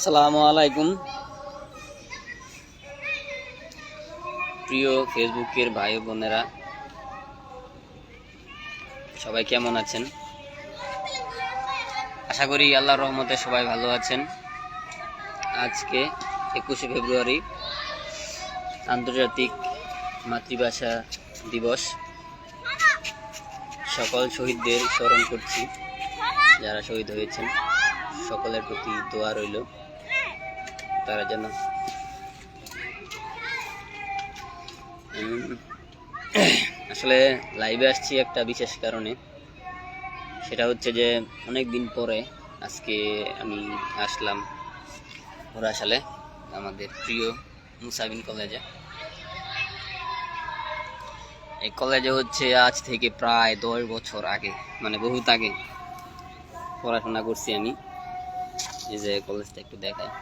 আসসালামু আলাইকুম প্রিয় ফেসবুকের ভাই বোনেরা, সবাই কেমন আছেন? আশা করি আল্লাহর রহমতে সবাই ভালো আছেন। আজকে 21শে ফেব্রুয়ারি আন্তর্জাতিক মাতৃভাষা দিবস। সকল শহীদদের স্মরণ করছি, যারা শহীদ হয়েছেন সকলের প্রতি দোয়া রইল তারা যেন আসলে লাইভে আসছি একটা বিশেষ কারণে। সেটা হচ্ছে যে অনেক দিন পরে আজকে আমি আসলাম ঘোড়াশালে, আমাদের প্রিয় মুসাবিন কলেজে। এই কলেজে হচ্ছে আজ থেকে প্রায় 10 বছর আগে, মানে বহুত আগে পড়াশোনা করছি আমি। এই যে কলেজটা একটু দেখায়,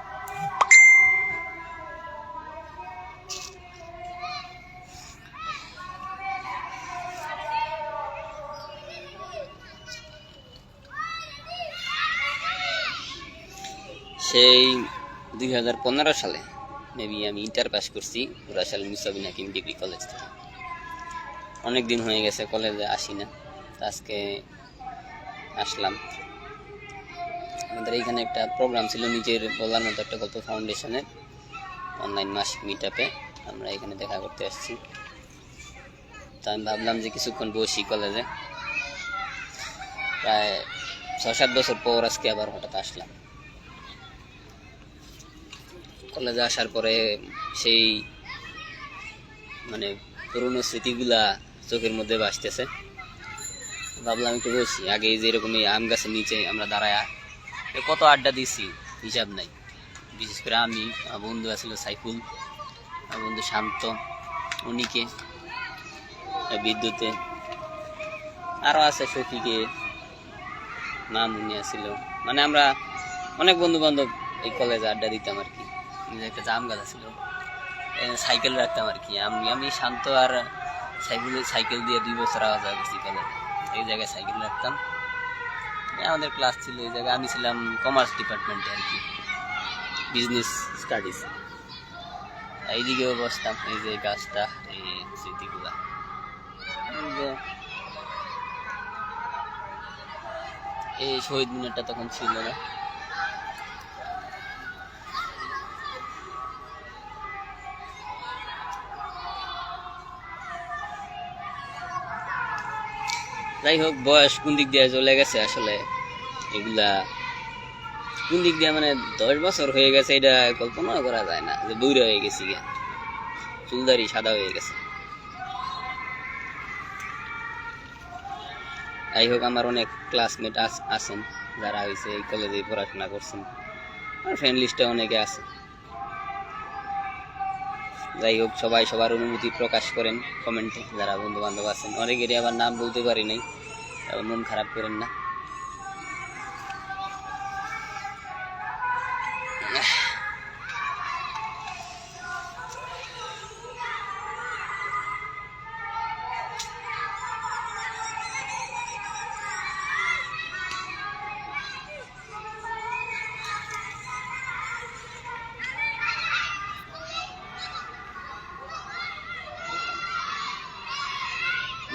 সেই 2015 সালে মেবি আমি ইন্টার পাস করছি ঘোড়াশাল মুসাবিন হাকিম ডিগ্রি কলেজ থেকে। অনেক দিন হয়ে গেছে কলেজে আসি না, আজকে আসলাম। আমাদের এইখানে একটা প্রোগ্রাম ছিল নিজের বলার মতো একটা গল্প ফাউন্ডেশনের অনলাইন মাসিক মিট আপে, আমরা এখানে দেখা করতে আসছি। তো আমি ভাবলাম যে কিছুক্ষণ বসি কলেজে। প্রায় 6-7 বছর পর আজকে আবার হঠাৎ আসলাম। কলেজে আসার পরে সেই মানে পুরনো স্মৃতিগুলা চোখের মধ্যে ভাসতেছে। ভাবলাম একটু বসি। আগে যেরকম এই আম গাছের নিচে আমরা দাঁড়ায় কত আড্ডা দিছি হিসাব নাই। বিশেষ করে আমি, আমার বন্ধু আছিল সাইফুল, আমার বন্ধু শান্ত, উনিকে, বিদ্যুতে, আরও আছে শফিকে, মামুনি আছিল। মানে আমরা অনেক বন্ধু বান্ধব এই কলেজে আড্ডা দিতাম আর কি। একটা জাম গাছ ছিল, সাইকেল রাখতাম আর কি। আমি শান্ত আর সাইকেল দিয়ে 2 বছর আওয়া যাওয়া করছি কলেজে। এই জায়গায় সাইকেল রাখতাম। আমাদের ক্লাস ছিল এই জায়গায়, আমি ছিলাম কমার্স ডিপার্টমেন্টে আর কি, বিজনেস স্টাডিজ। এইদিকেও বসতাম, এই যে গাছটা, এই স্মৃতিগুলা। এই শহীদ মিনারটা তখন ছিল না। যাই হোক, বয়স কোন দিক দিয়ে চলে গেছে আসলে এগুলা কোন দিক দিয়ে, মানে 10 বছর হয়ে গেছে, এটা কল্পনা করা যায় না যে বুড়ো হয়ে গেছি গা, চুলদারি সাদা হয়ে গেছে। যাই হোক, আমার অনেক ক্লাসমেট আছেন যারা হয়েছে এই কলেজে পড়াশোনা করছেন, আর ফ্রেন্ড লিস্টে অনেকে আছে। যাই হোক, সবাই সবার অনুভূতি প্রকাশ করেন কমেন্টে, যারা বন্ধু বান্ধব আছেন। অনেকেরই আবার নাম বলতে পারি নাই, মন খারাপ করেন না।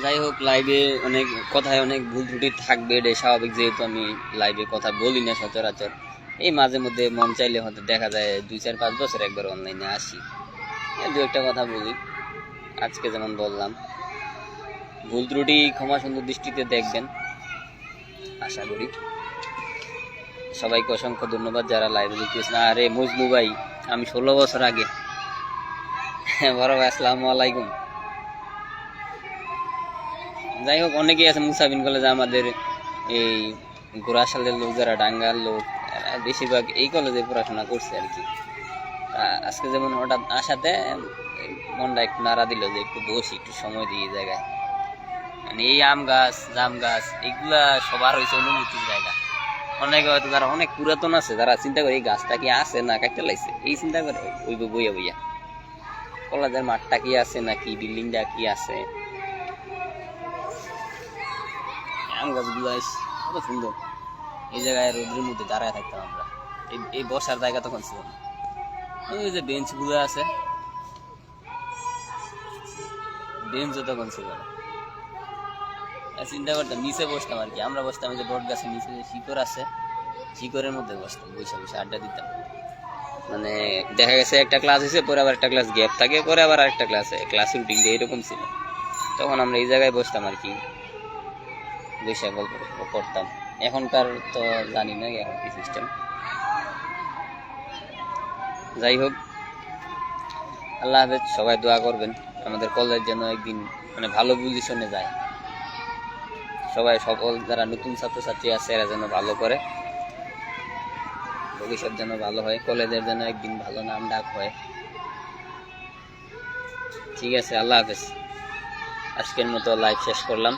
যাই হোক, লাইভে অনেক কথায় অনেক ভুল ত্রুটি থাকবে, এটা স্বাভাবিক, যেহেতু আমি লাইভে কথা বলি না সচরাচর। এই মাঝে মধ্যে মন চাইলে হয়তো দেখা যায় 2-4-5 বছর একবার অনলাইনে আসি, 2-একটা কথা বলি। আজকে যেমন বললাম, ভুল ত্রুটি ক্ষমা সুন্দর দৃষ্টিতে দেখবেন আশা করি। সবাইকে অসংখ্য ধন্যবাদ যারা লাইভে দেখতেছেন। আরে মজনু ভাই, আমি 16 বছর আগে। বড় ভাই আসসালামু আলাইকুম। যাই হোক, অনেকেই আছে মুসাবিন কলেজে, আমাদের এই ঘোড়াশালের লোক, যারা ডাঙ্গার লোক, বেশিরভাগ এই কলেজে পড়াশোনা করছে আর কি। আজকে যেমন হঠাৎ আসাতে মনটা একটু নাড়া দিল যে একটু বসি, একটু সময় দিই এই জায়গায়। মানে এই আম গাছ, জাম গাছ, এগুলা সবার হয়েছে অনুভূতির জায়গা। অনেকে হয়তো যারা অনেক পুরাতন আছে, যারা চিন্তা করে এই গাছটা কি আছে না কাটতে লাগছে, এই চিন্তা করে ওই বইয়া বইয়া কলেজের মাঠটা কি আছে নাকি বিল্ডিংটা কি আছে। আম গাছগুলো কত সুন্দর, এই জায়গায় রোদ্রের মধ্যে দাঁড়ায় থাকতাম আমরা। এই বসার জায়গা তখন ছিল না। ওই যে বেঞ্চ গুলো আছে, বেঞ্চও তখন ছিল না। চিন্তা করতাম নিচে বসতাম আর কি, আমরা বসতাম যে বট গাছের নিচে যে শিকড় আছে, শিকড়ের মধ্যে বসতাম, বসে বসে আড্ডা দিতাম। মানে দেখা গেছে একটা ক্লাস হয়েছে, পরে আবার একটা ক্লাস গ্যাপ থাকে, পরে আবার আরেকটা ক্লাস রুটিন এরকম ছিল। তখন আমরা এই জায়গায় বসতাম আর কি, বসে গল্প করতাম। এখনকার তো জানি না এখন কি সিস্টেম। যাই হোক, আল্লাহ হাফেজ, সবাই দোয়া করবেন আমাদের কলেজ যেন একদিন মানে ভালো পজিশনে যায়। সবাই সকল যারা নতুন ছাত্রছাত্রী আছে এরা যেন ভালো করে, ভবিষ্যৎ যেন ভালো হয়, কলেজের যেন একদিন ভালো নাম ডাক হয়। ঠিক আছে, আল্লাহ হাফেজ। আজকের মতো লাইভ শেষ করলাম।